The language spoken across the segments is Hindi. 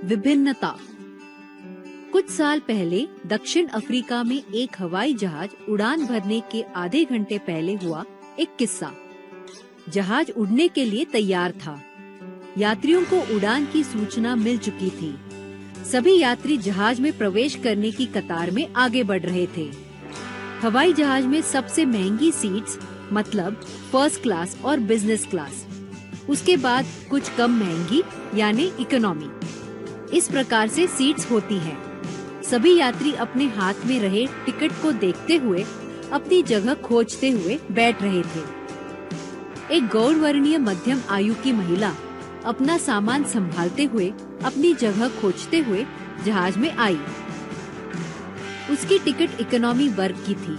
विभिन्नता। कुछ साल पहले दक्षिण अफ्रीका में एक हवाई जहाज उड़ान भरने के आधे घंटे पहले हुआ एक किस्सा। जहाज उड़ने के लिए तैयार था। यात्रियों को उड़ान की सूचना मिल चुकी थी। सभी यात्री जहाज में प्रवेश करने की कतार में आगे बढ़ रहे थे। हवाई जहाज में सबसे महंगी सीट्स मतलब फर्स्ट क्लास और बिजनेस क्लास, उसके बाद कुछ कम महंगी यानी इकोनॉमी। इस प्रकार से सीट्स होती हैं। सभी यात्री अपने हाथ में रहे टिकट को देखते हुए अपनी जगह खोजते हुए बैठ रहे थे। एक गौरवर्णीय मध्यम आयु की महिला अपना सामान संभालते हुए अपनी जगह खोजते हुए जहाज में आई। उसकी टिकट इकोनॉमी वर्ग की थी।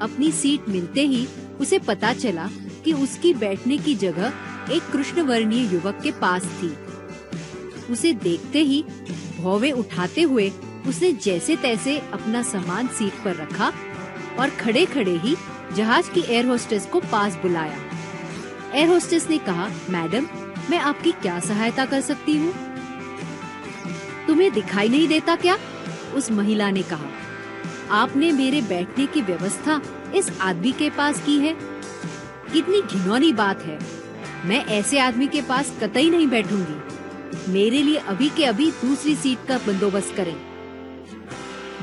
अपनी सीट मिलते ही उसे पता चला कि उसकी बैठने की जगह एक कृष्णवर्णीय युवक के पास थी। उसे देखते ही भौवे उठाते हुए उसने जैसे तैसे अपना सामान सीट पर रखा और खड़े खड़े ही जहाज की एयर होस्टेस को पास बुलाया। एयर होस्टेस ने कहा, मैडम, मैं आपकी क्या सहायता कर सकती हूँ? तुम्हें दिखाई नहीं देता क्या? उस महिला ने कहा, आपने मेरे बैठने की व्यवस्था इस आदमी के पास की है। कितनी घिनौनी बात है। मैं ऐसे आदमी के पास कतई नहीं बैठूंगी। मेरे लिए अभी के अभी दूसरी सीट का बंदोबस्त करें।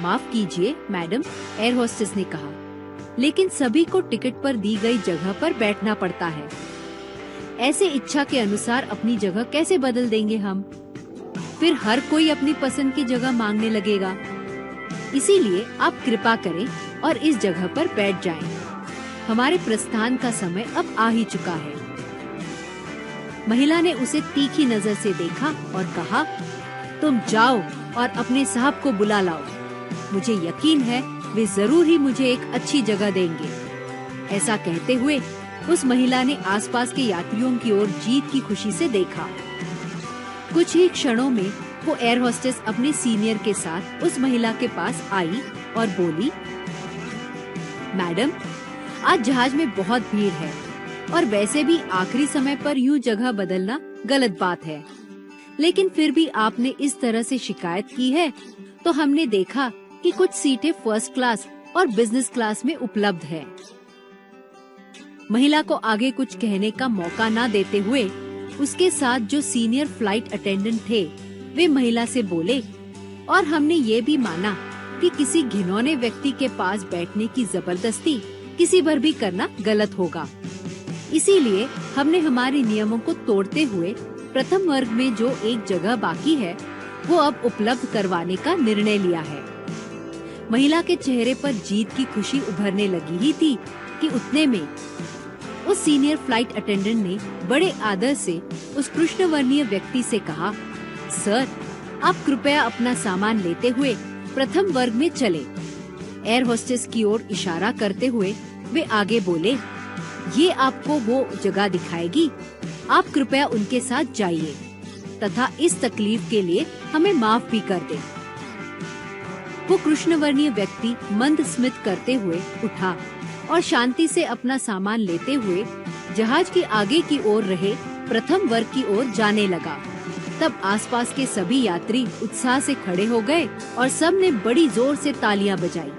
माफ कीजिए मैडम, एयर होस्टेस ने कहा, लेकिन सभी को टिकट पर दी गई जगह पर बैठना पड़ता है। ऐसे इच्छा के अनुसार अपनी जगह कैसे बदल देंगे हम? फिर हर कोई अपनी पसंद की जगह मांगने लगेगा। इसीलिए आप कृपा करें और इस जगह पर बैठ जाएं। हमारे प्रस्थान का समय अब आ ही चुका है। महिला ने उसे तीखी नजर से देखा और कहा, तुम जाओ और अपने साहब को बुला लाओ। मुझे यकीन है वे जरूर ही मुझे एक अच्छी जगह देंगे। ऐसा कहते हुए उस महिला ने आसपास के यात्रियों की ओर जीत की खुशी से देखा। कुछ ही क्षणों में वो एयर होस्टेस अपने सीनियर के साथ उस महिला के पास आई और बोली, मैडम, आज जहाज में बहुत भीड़ है और वैसे भी आखिरी समय पर यूं जगह बदलना गलत बात है। लेकिन फिर भी आपने इस तरह से शिकायत की है तो हमने देखा कि कुछ सीटें फर्स्ट क्लास और बिजनेस क्लास में उपलब्ध है। महिला को आगे कुछ कहने का मौका न देते हुए उसके साथ जो सीनियर फ्लाइट अटेंडेंट थे वे महिला से बोले, और हमने ये भी माना कि किसी घिनौने व्यक्ति के पास बैठने की जबरदस्ती किसी पर भी करना गलत होगा। इसीलिए हमने हमारे नियमों को तोड़ते हुए प्रथम वर्ग में जो एक जगह बाकी है वो अब उपलब्ध करवाने का निर्णय लिया है। महिला के चेहरे पर जीत की खुशी उभरने लगी ही थी कि उतने में उस सीनियर फ्लाइट अटेंडेंट ने बड़े आदर से उस कृष्णवर्णीय व्यक्ति से कहा, सर, आप कृपया अपना सामान लेते हुए प्रथम वर्ग में चले। एयर होस्टेस की ओर इशारा करते हुए वे आगे बोले, ये आपको वो जगह दिखाएगी। आप कृपया उनके साथ जाइए तथा इस तकलीफ के लिए हमें माफ भी कर दें। वो कृष्णवर्णीय व्यक्ति मंद स्मित करते हुए उठा और शांति से अपना सामान लेते हुए जहाज के आगे की ओर रहे प्रथम वर्ग की ओर जाने लगा। तब आसपास के सभी यात्री उत्साह से खड़े हो गए और सब ने बड़ी जोर से तालियां बजाई।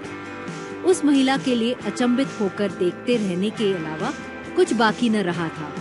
उस महिला के लिए अचंभित होकर देखते रहने के अलावा कुछ बाकी न रहा था।